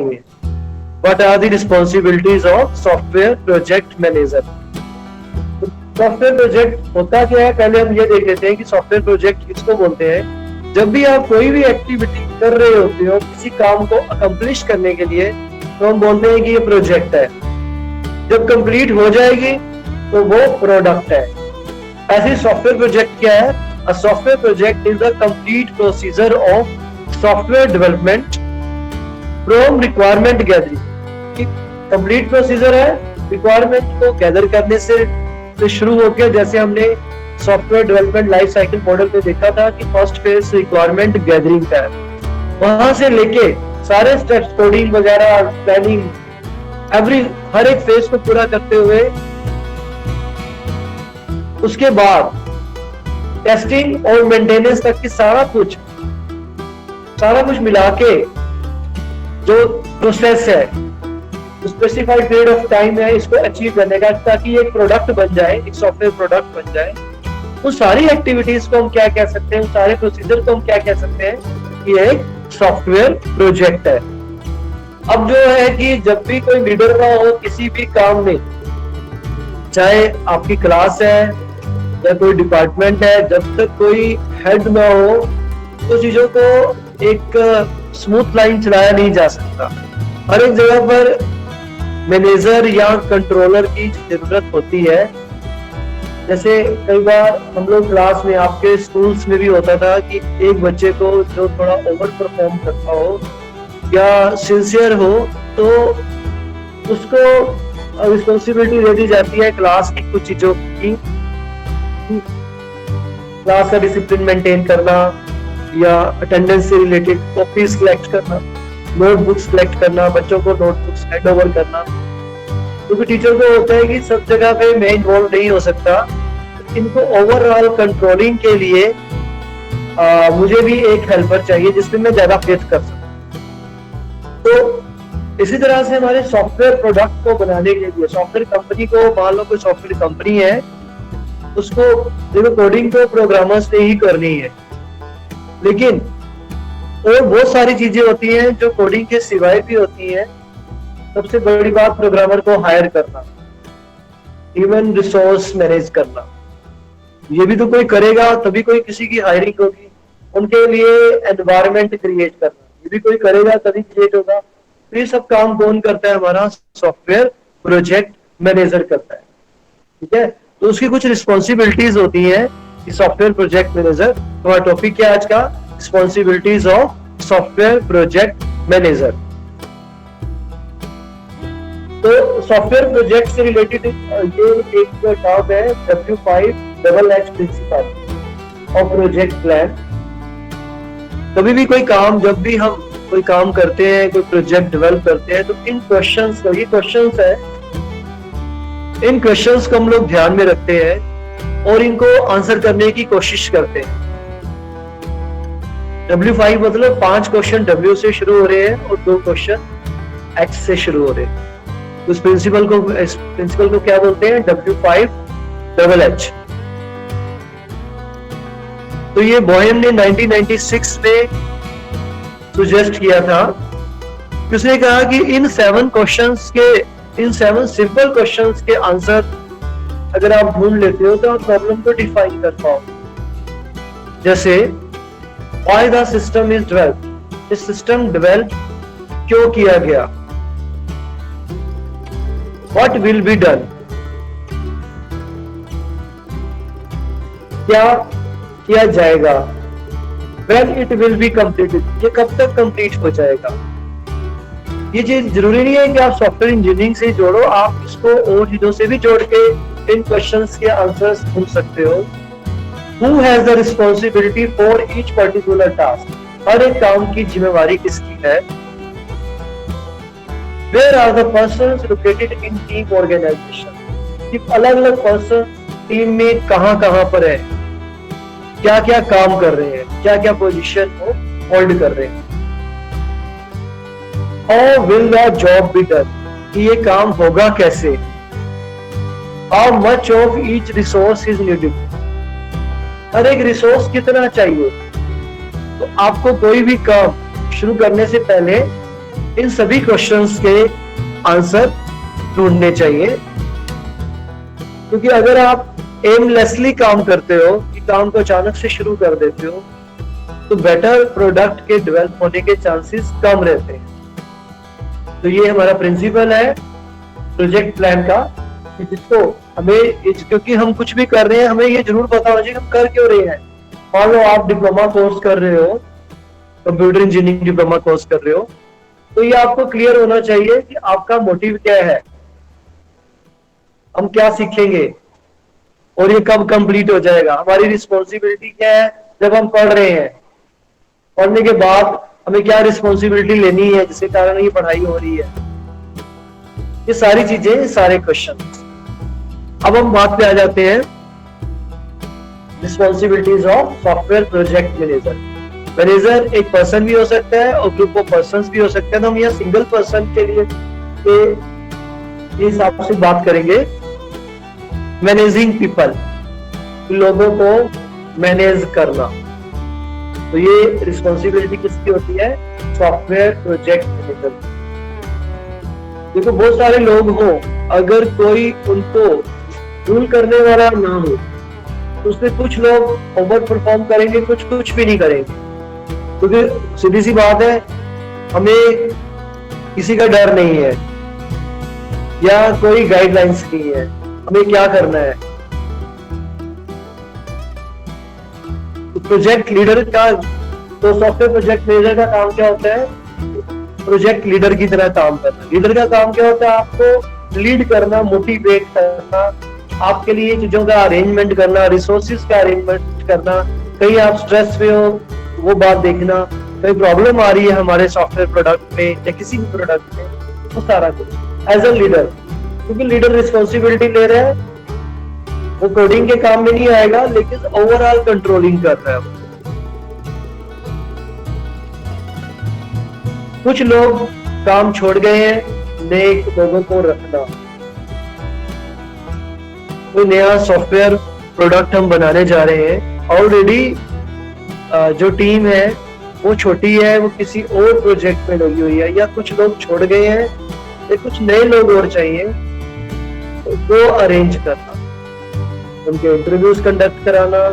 है। What are the responsibilities of software project manager? Software project होता क्या है, पहले हम ये देख लेते हैं कि सॉफ्टवेयर प्रोजेक्ट किसको बोलते हैं। जब भी आप कोई भी एक्टिविटी कर रहे होते हो किसी काम को अकम्प्लिश करने के लिए, तो हम बोलते हैं कि ये प्रोजेक्ट है। जब कंप्लीट हो जाएगी तो वो प्रोडक्ट है। ऐसे सॉफ्टवेयर प्रोजेक्ट क्या है? A software project is the complete procedure of software development from requirement gathering. Complete procedure है, रिक्वायरमेंट को गैदर करने से शुरू होकर, जैसे हमने software development life cycle model में देखा था कि फर्स्ट फेज रिक्वायरमेंट गैदरिंग का है, वहां से लेके सारे स्टेप्स, कोडिंग वगैरह, प्लानिंग, हर एक फेज को पूरा करते हुए उसके बाद टेस्टिंग और मेंटेनेंस तक की सारा कुछ मिला के जो प्रोसेस है, स्पेसिफाइड पीरियड ऑफ टाइम है इसको अचीव करने का, ताकि एक प्रोडक्ट बन जाए, एक सॉफ्टवेयर प्रोडक्ट बन जाए। वो सारी एक्टिविटीज को हम क्या कह सकते हैं, सारे प्रोसीजर को हम क्या कह सकते हैं कि एक सॉफ्टवेयर प्रोजेक्ट है। अब जो है कि जब भी कोई लीडर ना हो किसी भी काम में, चाहे आपकी क्लास है या कोई डिपार्टमेंट है, जब तक कोई हेड ना हो तो चीजों को एक स्मूथ लाइन चलाया नहीं जा सकता। हर एक जगह पर मैनेजर या कंट्रोलर की जरूरत होती है। जैसे कई बार हम लोग क्लास में, आपके स्कूल्स में भी होता था कि एक बच्चे को जो थोड़ा ओवर परफॉर्म करता हो या सिंसियर हो, तो उसको रिस्पॉन्सिबिलिटी दे दी जाती है क्लास की कुछ चीजों की, क्लास का डिसिप्लिन मेंटेन करना या अटेंडेंस से रिलेटेड कॉपीज कलेक्ट करना, नोटबुक्स कलेक्ट करना, बच्चों को नोटबुक्स हैंड ओवर करना। क्योंकि टीचर को होता है कि सब जगह पे मैं इन्वॉल्व नहीं हो सकता, इनको ओवरऑल कंट्रोलिंग के लिए मुझे भी एक हेल्पर चाहिए जिसमें मैं ज्यादा फेथ कर सकूं। तो इसी तरह से हमारे सॉफ्टवेयर प्रोडक्ट को बनाने के लिए, सॉफ्टवेयर कंपनी को, मान लो कोई सॉफ्टवेयर कंपनी है, उसको देखो कोडिंग तो प्रोग्रामर्स ने ही करनी है, लेकिन और बहुत सारी चीजें होती हैं जो कोडिंग के सिवाय भी होती हैं। सबसे बड़ी बात प्रोग्रामर को हायर करना, ह्यूमन रिसोर्स मैनेज करना, ये भी तो कोई करेगा तभी कोई किसी की हायरिंग होगी। उनके लिए एनवायरनमेंट क्रिएट करना, ये भी कोई करेगा तभी क्रिएट होगा। तो ये सब काम कौन करता है? हमारा सॉफ्टवेयर प्रोजेक्ट मैनेजर करता है। ठीक है, तो उसकी कुछ रिस्पॉन्सिबिलिटीज होती है कि सॉफ्टवेयर प्रोजेक्ट मैनेजर। हमारा टॉपिक क्या है आज का? Responsibilities of software project manager. तो सॉफ्टवेयर प्रोजेक्ट से रिलेटेड ये एक टॉप है W5HH principle of project plan. कभी भी कोई काम, जब भी हम कोई काम करते हैं, कोई प्रोजेक्ट डेवलप करते हैं, तो इन क्वेश्चंस को, ये क्वेश्चंस है, इन क्वेश्चंस को हम लोग ध्यान में रखते हैं और इनको आंसर करने की कोशिश करते हैं। W5 मतलब 5 क्वेश्चन W से शुरू हो रहे हैं और 2 क्वेश्चन H से शुरू हो रहे हैं। उस प्रिंसिपल को क्या बोलते हैं? W5HH। तो ये बोहेम ने 1996 में सुजेस्ट किया था। उसने कहा कि इन 7 क्वेश्चंस के, इन 7 सिंपल क्वेश्चंस के आंसर अगर आप ढूंढ लेते हो तो आप प्रॉब्लम को डिफाइन कर पाओगे। जैसे why the system is developed, इस सिस्टम डेवलप क्यों किया गया, what will be done, क्या किया जाएगा, when it will be completed, ये कब तक कंप्लीट हो जाएगा। ये चीज जरूरी नहीं है कि आप सॉफ्टवेयर इंजीनियरिंग से जोड़ो, आप इसको और चीजों से भी जोड़ के इन क्वेश्चंस के आंसर्स ढूंढ सकते हो। Who has the responsibility for each particular task, हर एक काम की जिम्मेवारी किसकी है। Where are the persons located in team organization, कि अलग अलग पर्सन टीम में कहां पर है, क्या क्या काम कर रहे हैं, क्या क्या पोजीशन को होल्ड कर रहे हैं। How will the job be done, कि ये काम होगा कैसे। How much of each resource is needed, हर एक रिसोर्स कितना चाहिए। तो आपको कोई भी काम शुरू करने से पहले इन सभी क्वेश्चंस के आंसर ढूंढने चाहिए, क्योंकि अगर आप एमलेसली काम करते हो कि काम को अचानक से शुरू कर देते हो, तो बेटर प्रोडक्ट के डेवलप होने के चांसेस कम रहते हैं। तो ये हमारा प्रिंसिपल है प्रोजेक्ट प्लान का, कि जिसको हमें, क्योंकि हम कुछ भी कर रहे हैं हमें ये जरूर पता होना चाहिए हम कर क्यों रहे हैं। मान लो आप डिप्लोमा कोर्स कर रहे हो, कंप्यूटर इंजीनियरिंग डिप्लोमा कोर्स कर रहे हो, तो ये आपको क्लियर होना चाहिए कि आपका मोटिव क्या है, हम क्या सीखेंगे और ये कब कंप्लीट हो जाएगा, हमारी रिस्पॉन्सिबिलिटी क्या है जब हम पढ़ रहे हैं, पढ़ने के बाद हमें क्या रिस्पॉन्सिबिलिटी लेनी है जिसके कारण ये पढ़ाई हो रही है। ये सारी चीजें, सारे क्वेश्चन। अब हम बात पे आ जाते हैं responsibilities of software project manager. Manager एक पर्सन भी हो सकता है और ग्रुप ऑफ पर्संस भी हो सकते हैं। तो हम यहाँ सिंगल पर्सन के लिए हिसाब से बात करेंगे। मैनेजिंग पीपल, लोगों को मैनेज करना, तो ये रिस्पॉन्सिबिलिटी किसकी होती है? Software project manager. देखो बहुत सारे लोग हो, अगर कोई उनको रूल करने वाला ना हो तो उसमें कुछ लोग ओवर परफॉर्म करेंगे, कुछ भी नहीं करेंगे, क्योंकि सीधी सी बात है हमें किसी का डर नहीं है या कोई गाइडलाइंस नहीं है, हमें क्या करना है। तो प्रोजेक्ट लीडर का, तो सॉफ्टवेयर प्रोजेक्ट मैनेजर का काम क्या होता है? प्रोजेक्ट लीडर की तरह काम करना। लीडर का काम क्या होता है? आपको लीड करना, मोटिवेट करना, आपके लिए चीजों का अरेंजमेंट करना, रिसोर्सेज का अरेंजमेंट करना। कहीं आप स्ट्रेस में हो वो बात देखना, कहीं प्रॉब्लम आ रही है हमारे सॉफ्टवेयर प्रोडक्ट में या किसी भी प्रोडक्ट में, वो सारा कुछ एज अ लीडर। क्योंकि लीडर रिस्पॉन्सिबिलिटी ले रहा है, वो कोडिंग के काम में नहीं आएगा लेकिन ओवरऑल कंट्रोलिंग कर रहा है। कुछ लोग काम छोड़ गए हैं, नेक लोगों को रखना। कोई नया सॉफ्टवेयर प्रोडक्ट हम बनाने जा रहे हैं, ऑलरेडी जो टीम है वो छोटी है, वो किसी और प्रोजेक्ट में लगी हुई है, या कुछ लोग छोड़ गए हैं या कुछ नए लोग और चाहिए, तो वो अरेंज करना, उनके इंटरव्यूज कंडक्ट कराना,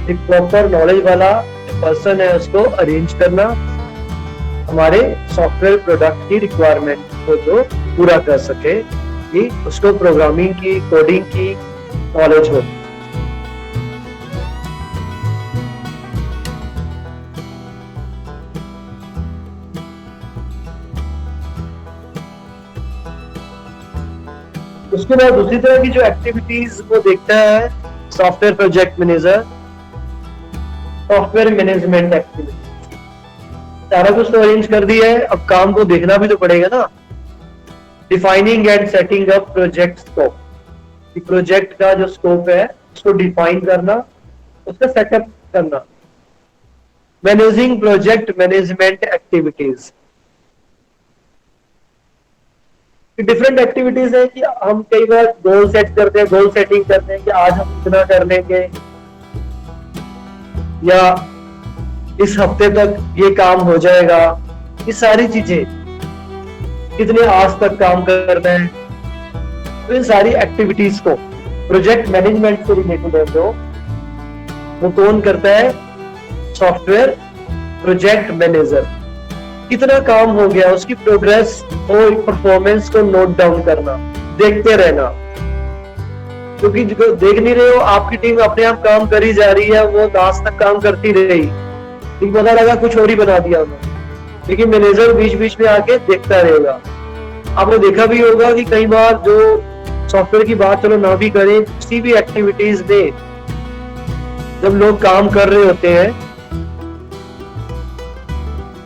एक प्रॉपर नॉलेज वाला पर्सन है उसको अरेंज करना, हमारे सॉफ्टवेयर प्रोडक्ट की रिक्वायरमेंट को जो पूरा कर सके, कि उसको प्रोग्रामिंग की, कोडिंग की नॉलेज हो। उसके बाद दूसरी तरह की जो एक्टिविटीज वो देखता है software project manager, software management activity. सारा कुछ तो अरेंज कर दिया है, अब काम को देखना भी तो पड़ेगा ना। Defining and setting up project scope, project का जो स्कोप है उसको डिफाइन करना, उसका सेटअप करना। Managing project management activities, different activities है कि हम कई बार गोल सेट करते हैं, गोल सेटिंग करते हैं कि आज हम इतना कर लेंगे या इस हफ्ते तक ये काम हो जाएगा। ये सारी चीजें, कितने आज तक काम करना है, तो इन सारी एक्टिविटीज को प्रोजेक्ट मैनेजमेंट से रिलेटेड है जो वो कौन करता है? Software project manager. कितना काम हो गया, उसकी प्रोग्रेस और परफॉर्मेंस को नोट डाउन करना, देखते रहना, क्योंकि जो देख नहीं रहे हो, आपकी टीम अपने आप काम करी जा रही है, वो लास्ट तक काम करती रही, ठीक पता लगा कुछ और ही बना दिया उन्होंने, लेकिन मैनेजर बीच बीच में आके देखता रहेगा। आपने देखा भी होगा कि कई बार जो सॉफ्टवेयर की बात चलो ना भी करें, किसी भी एक्टिविटीज में जब लोग काम कर रहे होते हैं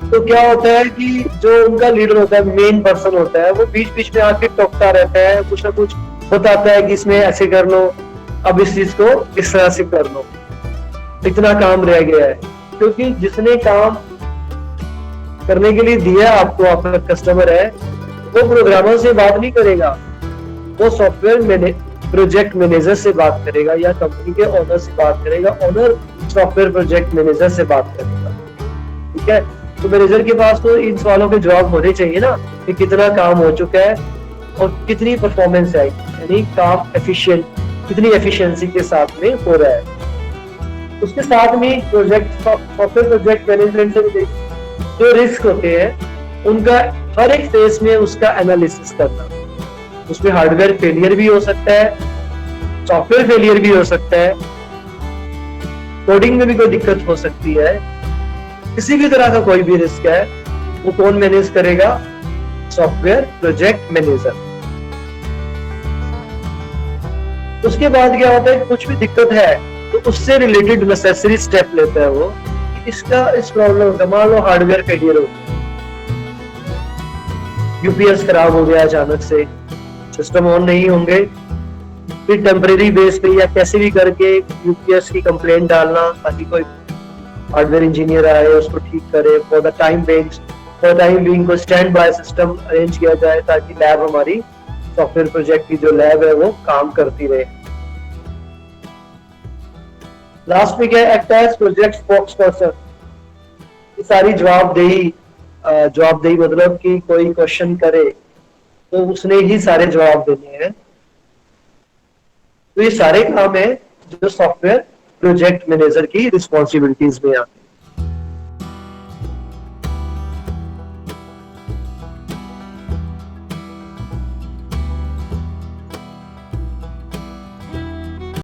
तो क्या होता है कि जो उनका लीडर होता है, मेन पर्सन होता है, वो बीच बीच में आके टोकता रहता है, कुछ ना कुछ बताता है कि इसमें ऐसे कर लो, अब इस चीज को इस तरह से कर लो, इतना काम रह गया है। क्योंकि जिसने काम करने के लिए दिया आपको, आपका कस्टमर है, वो प्रोग्रामर से बात नहीं करेगा, वो सॉफ्टवेयर प्रोजेक्ट मैनेजर से बात करेगा या कंपनी के ओनर से बात करेगा, ओनर सॉफ्टवेयर प्रोजेक्ट मैनेजर से बात करेगा। ठीक है, तो मैनेजर के पास तो इन सवालों के जवाब होने चाहिए ना कि कितना काम हो चुका है और कितनी परफॉर्मेंस है, यानी काम एफिशिएंट, कितनी एफिशिएंसी के साथ में हो रहा है। उसके साथ में सॉफ्टवेयर प्रोजेक्ट मैनेजमेंट से जो रिस्क होते हैं उनका हर एक फेज में उसका एनालिसिस करना। उसमें हार्डवेयर फेलियर भी हो सकता है, सॉफ्टवेयर फेलियर भी हो सकता है, कोडिंग में भी कोई दिक्कत हो सकती है, किसी भी तरह का कोई भी रिस्क है वो कौन मैनेज करेगा? Software project manager. उसके बाद क्या होता है, कुछ भी दिक्कत है तो उससे रिलेटेड नेसेसरी स्टेप लेता है वो, इसका इस प्रॉब्लम का, मान लो हार्डवेयर फेलियर हो, यूपीएस खराब हो गया अचानक से, सिस्टम ऑन नहीं होंगे, फिर टेम्परेरी बेस पे या कैसे भी करके यूपीएस की कंप्लेंट डालना ताकि कोई हार्डवेयर इंजीनियर आए उसको ठीक करे। फॉर द टाइम बीइंग को स्टैंड बाय सिस्टम अरेंज किया जाए ताकि लैब, हमारी सॉफ्टवेयर प्रोजेक्ट की जो लैब है वो काम करती रहे। लास्ट में क्या है, एक्ट एज प्रोजेक्ट स्पोक्सपर्सन। ये सारी जवाबदेही मतलब कि कोई क्वेश्चन करे तो उसने ही सारे जवाब देने हैं। तो ये सारे काम है जो सॉफ्टवेयर प्रोजेक्ट मैनेजर की रिस्पॉन्सिबिलिटीज में आते हैं।